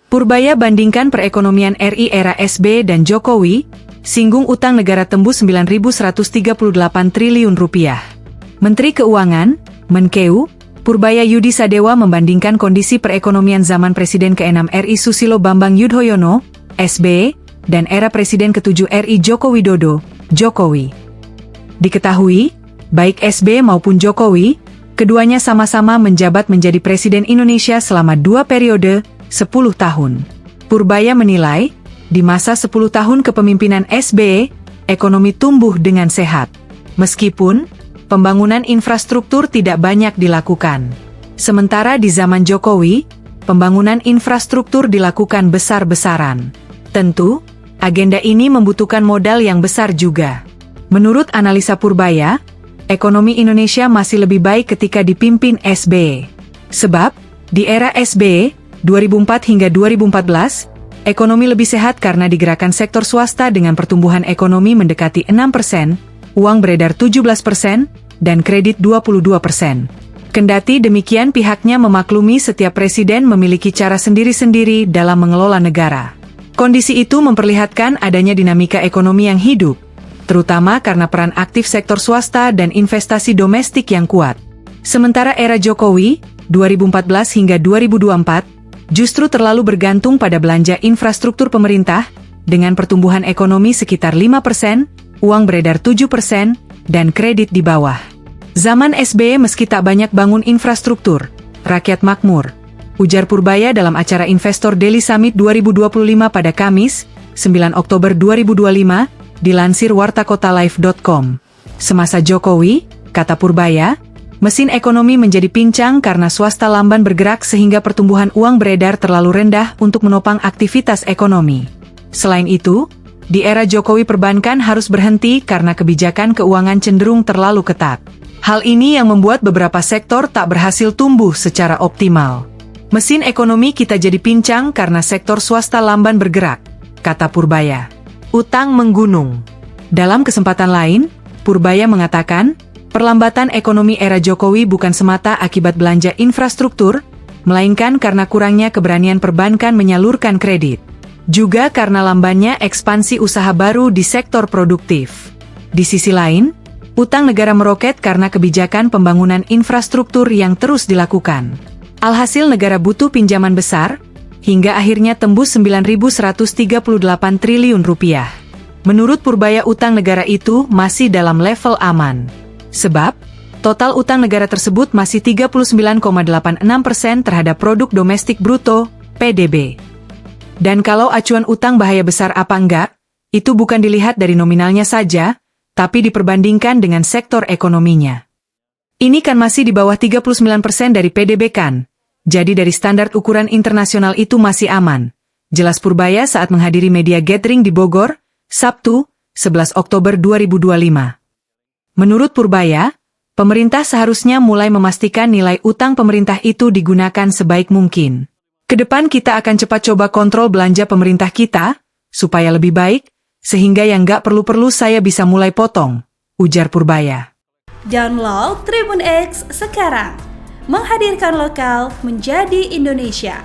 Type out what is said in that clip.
Purbaya bandingkan perekonomian RI era SB dan Jokowi, singgung utang negara tembus 9.138 triliun rupiah. Menteri Keuangan, Menkeu, Purbaya Yudi Sadewa membandingkan kondisi perekonomian zaman Presiden ke-6 RI Susilo Bambang Yudhoyono, SB, dan era Presiden ke-7 RI Joko Widodo, Jokowi. Diketahui, baik SB maupun Jokowi, keduanya sama-sama menjabat menjadi Presiden Indonesia selama 2 periode, 10 tahun. Purbaya menilai, di masa 10 tahun kepemimpinan SB, ekonomi tumbuh dengan sehat. Meskipun, pembangunan infrastruktur tidak banyak dilakukan. Sementara di zaman Jokowi, pembangunan infrastruktur dilakukan besar-besaran. Tentu, agenda ini membutuhkan modal yang besar juga. Menurut analisa Purbaya, ekonomi Indonesia masih lebih baik ketika dipimpin SB. Sebab, di era SB, 2004 hingga 2014, ekonomi lebih sehat karena digerakkan sektor swasta dengan pertumbuhan ekonomi mendekati 6%, uang beredar 17%, dan kredit 22%. Kendati demikian pihaknya memaklumi setiap presiden memiliki cara sendiri-sendiri dalam mengelola negara. Kondisi itu memperlihatkan adanya dinamika ekonomi yang hidup, terutama karena peran aktif sektor swasta dan investasi domestik yang kuat. Sementara era Jokowi, 2014 hingga 2024, justru terlalu bergantung pada belanja infrastruktur pemerintah, dengan pertumbuhan ekonomi sekitar 5%, uang beredar 7%, dan kredit di bawah. Zaman SBY meski tak banyak bangun infrastruktur, rakyat makmur, ujar Purbaya dalam acara Investor Daily Summit 2025 pada Kamis, 9 Oktober 2025, dilansir wartakotalive.com. Semasa Jokowi, kata Purbaya, mesin ekonomi menjadi pincang karena swasta lamban bergerak sehingga pertumbuhan uang beredar terlalu rendah untuk menopang aktivitas ekonomi. Selain itu, di era Jokowi perbankan harus berhenti karena kebijakan keuangan cenderung terlalu ketat. Hal ini yang membuat beberapa sektor tak berhasil tumbuh secara optimal. Mesin ekonomi kita jadi pincang karena sektor swasta lamban bergerak, kata Purbaya. Utang menggunung. Dalam kesempatan lain, Purbaya mengatakan, perlambatan ekonomi era Jokowi bukan semata akibat belanja infrastruktur, melainkan karena kurangnya keberanian perbankan menyalurkan kredit. Juga karena lambannya ekspansi usaha baru di sektor produktif. Di sisi lain, utang negara meroket karena kebijakan pembangunan infrastruktur yang terus dilakukan. Alhasil negara butuh pinjaman besar, hingga akhirnya tembus 9.138 triliun rupiah. Menurut Purbaya utang negara itu masih dalam level aman. Sebab, total utang negara tersebut masih 39,86% terhadap produk domestik bruto, PDB. Dan kalau acuan utang bahaya besar apa enggak, itu bukan dilihat dari nominalnya saja, tapi diperbandingkan dengan sektor ekonominya. Ini kan masih di bawah 39% dari PDB kan, jadi dari standar ukuran internasional itu masih aman, jelas Purbaya saat menghadiri media gathering di Bogor, Sabtu, 11 Oktober 2025. Menurut Purbaya, pemerintah seharusnya mulai memastikan nilai utang pemerintah itu digunakan sebaik mungkin. Kedepan kita akan cepat coba kontrol belanja pemerintah kita, supaya lebih baik, sehingga yang nggak perlu-perlu saya bisa mulai potong, ujar Purbaya. Download Tribun X sekarang, menghadirkan lokal menjadi Indonesia.